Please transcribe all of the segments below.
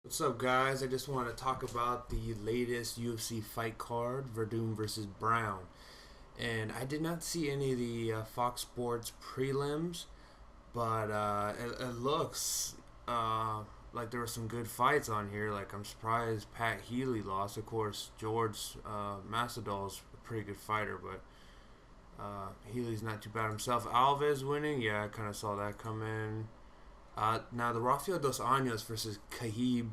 What's up, guys? I just want to talk about the latest UFC fight card, Verdum versus Brown. And I did not see any of the Fox Sports prelims, but it looks like there were some good fights on here. Like, I'm surprised Pat Healy lost. Of course, George Masvidal's a pretty good fighter, but Healy's not too bad himself. Alves winning, yeah, I kind of saw that come in. Now, the Rafael Dos Anjos versus Kahib,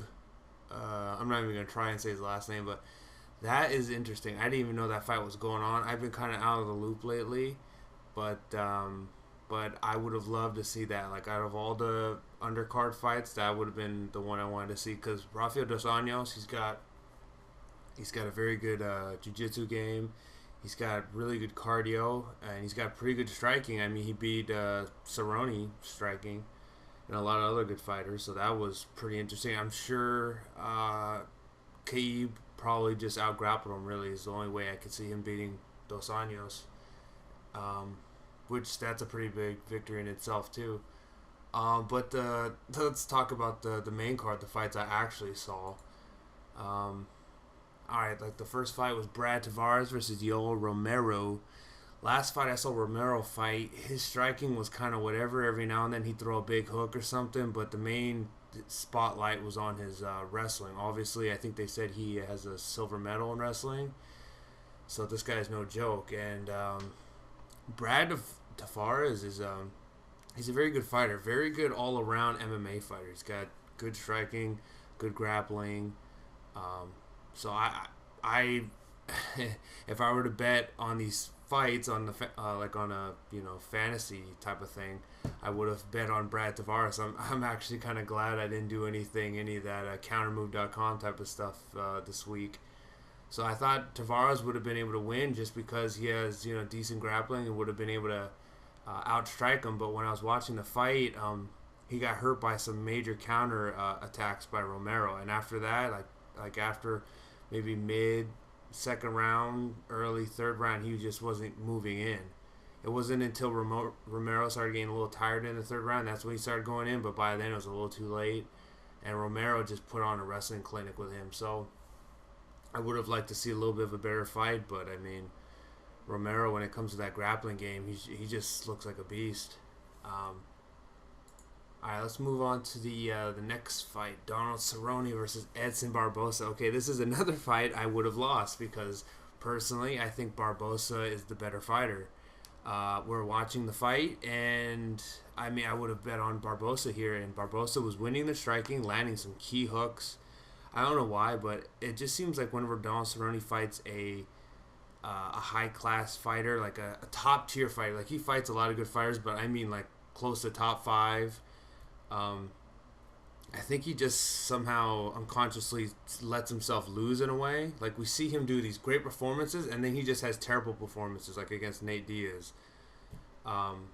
I'm not even going to try and say his last name, but that is interesting. I didn't even know that fight was going on. I've been kind of out of the loop lately, but I would have loved to see that. Like, out of all the undercard fights, that would have been the one I wanted to see because Rafael Dos Anjos, he's got a very good jiu-jitsu game. He's got really good cardio, and he's got pretty good striking. I mean, he beat Cerrone striking and a lot of other good fighters. So that was pretty interesting. I'm sure Kaib probably just out grappled him. Really, is the only way I could see him beating Dos Anjos. Which that's a pretty big victory in itself too. But let's talk about the main card, the fights I actually saw. Um, all right, like the first fight was Brad Tavares versus Yoel Romero. Last fight I saw Romero fight, his striking was kind of whatever. Every now and then he'd throw a big hook or something, but the main spotlight was on his wrestling. Obviously, I think they said he has a silver medal in wrestling, so this guy's no joke. And Brad Tavares is he's a very good fighter, very good all around MMA fighter. He's got good striking, good grappling. Um, so I if I were to bet on these fights on the like on a fantasy type of thing, I would have bet on Brad Tavares. I'm actually kind of glad I didn't do any of that countermove.com type of stuff this week. So I thought Tavares would have been able to win just because he has decent grappling and would have been able to outstrike him. But when I was watching the fight, he got hurt by some major counter attacks by Romero, and after that, like after maybe mid second round, early third round, he just wasn't moving in. It wasn't until Romero started getting a little tired in the third round that's when he started going in, but by then it was a little too late, and Romero just put on a wrestling clinic with him. So I would have liked to see a little bit of a better fight, but I mean, Romero, when it comes to that grappling game, he just looks like a beast. Um, all right, let's move on to the next fight: Donald Cerrone versus Edson Barbosa. Okay, this is another fight I would have lost because personally, I think Barbosa is the better fighter. We're watching the fight, and I mean, I would have bet on Barbosa here, and Barbosa was winning the striking, landing some key hooks. I don't know why, but it just seems like whenever Donald Cerrone fights a high class fighter, like a top tier fighter, like he fights a lot of good fighters, but I mean like close to top five. Um, I think he just somehow unconsciously lets himself lose in a way. Like we see him do these great performances, and then he just has terrible performances, like against Nate Diaz. Um,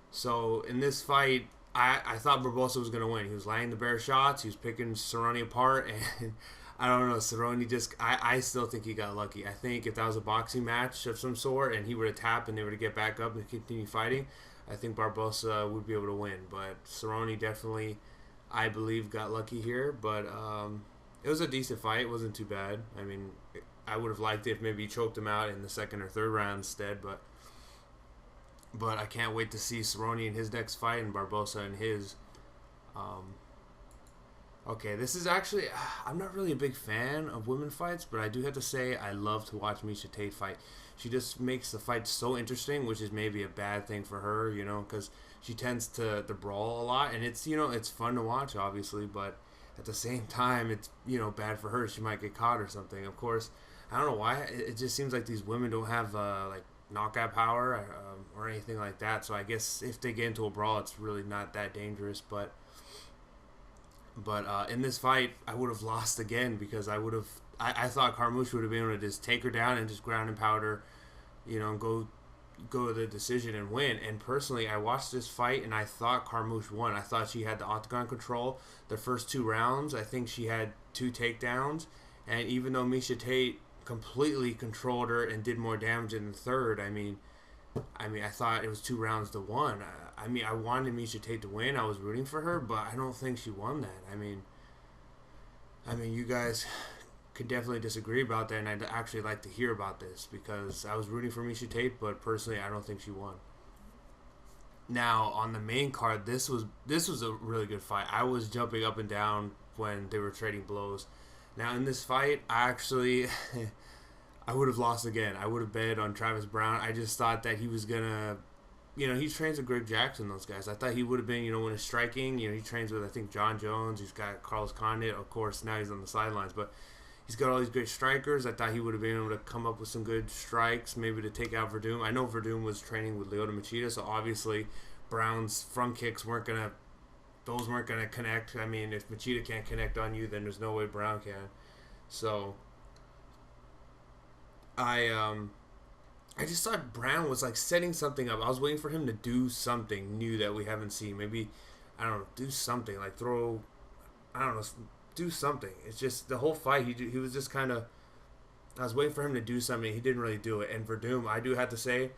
so in this fight, I thought Barbosa was gonna win. He was landing the bare shots. He was picking Cerrone apart, and I don't know. Cerrone just I still think he got lucky. I think if that was a boxing match of some sort, and he were to tap and they were to get back up and continue fighting, I think Barbosa would be able to win. But Cerrone definitely, I believe, got lucky here. But it was a decent fight. It wasn't too bad. I mean, I would have liked it if maybe he choked him out in the second or third round instead. But I can't wait to see Cerrone in his next fight and Barbosa in his. Um, okay, this is actually I'm not really a big fan of women fights, but I do have to say I love to watch Misha Tate fight. She just makes the fight so interesting, which is maybe a bad thing for her, because she tends to brawl a lot, and it's fun to watch, obviously, but at the same time, it's bad for her. She might get caught or something. Of course, I don't know why. It just seems like these women don't have like knockout power or anything like that. So I guess if they get into a brawl, it's really not that dangerous. But in this fight, I would have lost again because I thought Carmouche would have been able to just take her down and just ground and powder, and go to the decision and win. And personally, I watched this fight and I thought Carmouche won. I thought she had the octagon control. The first two rounds, I think she had two takedowns, and even though Misha Tate completely controlled her and did more damage in the third, I thought it was 2 rounds to one. I wanted Misha Tate to win. I was rooting for her, but I don't think she won that. I mean, I mean, you guys could definitely disagree about that, and I'd actually like to hear about this because I was rooting for Misha Tate, but personally, I don't think she won. Now on the main card, this was a really good fight. I was jumping up and down when they were trading blows. Now in this fight, I actually I would have lost again. I would have bet on Travis Brown. I just thought that he was gonna, he trains with Greg Jackson, those guys. I thought he would have been, when it's striking, he trains with, I think, John Jones. He's got Carlos Condit. Of course, now he's on the sidelines, but he's got all these great strikers. I thought he would have been able to come up with some good strikes, maybe to take out Verdum. I know Verdum was training with Lyoto Machida, so obviously Brown's front kicks weren't gonna connect. I mean, if Machida can't connect on you, then there's no way Brown can. So I just thought Brown was like setting something up. I was waiting for him to do something new that we haven't seen. Maybe, I don't know, do something like throw, I don't know, do something. It's just the whole fight. He was just kind of. I was waiting for him to do something. He didn't really do it. And Verdum, I do have to say,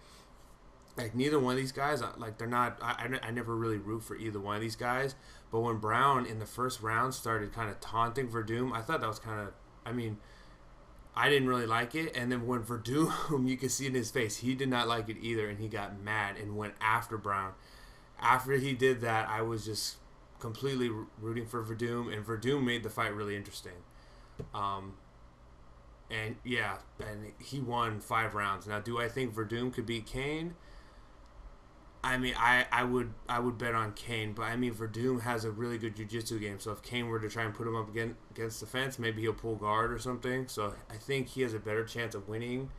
like neither one of these guys, like they're not. I never really root for either one of these guys. But when Brown in the first round started kind of taunting Verdum, I thought that was kind of. I mean, I didn't really like it. And then when Verdum, you could see in his face, he did not like it either, and he got mad and went after Brown. After he did that, I was just completely rooting for Verdum, and Verdum made the fight really interesting. Um, and yeah, and he won 5 rounds. Now, do I think Verdum could beat Kane? I mean, I would bet on Kane, but I mean Verdum has a really good jiu-jitsu game. So if Kane were to try and put him up against the fence, maybe he'll pull guard or something. So I think he has a better chance of winning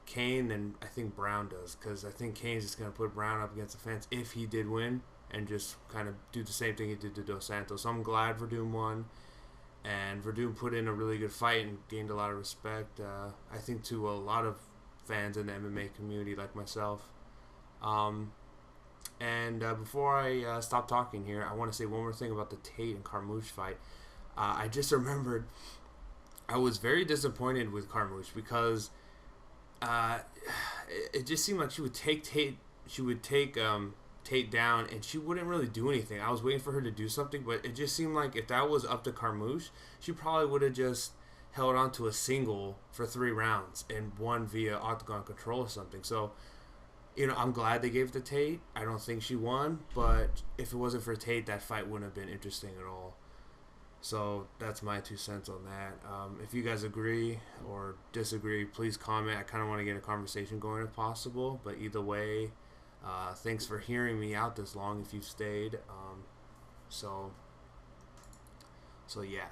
Kane than I think Brown does, because I think Kane's just gonna put Brown up against the fence if he did win, and just kind of do the same thing he did to Dos Santos. So I'm glad Verdum won, and Verdum put in a really good fight and gained a lot of respect. I think to a lot of fans in the MMA community like myself. Um, and before I stop talking here, I want to say one more thing about the Tate and Carmouche fight. I just remembered I was very disappointed with Carmouche because uh, it just seemed like she would take Tate down, and she wouldn't really do anything. I was waiting for her to do something, but it just seemed like if that was up to Carmouche, she probably would have just held on to a single for 3 rounds and won via octagon control or something. So I'm glad they gave it to Tate. I don't think she won, but if it wasn't for Tate, that fight wouldn't have been interesting at all. So that's my 2 cents on that. If you guys agree or disagree, please comment. I kind of want to get a conversation going if possible. But either way, thanks for hearing me out this long if you've stayed. So yeah.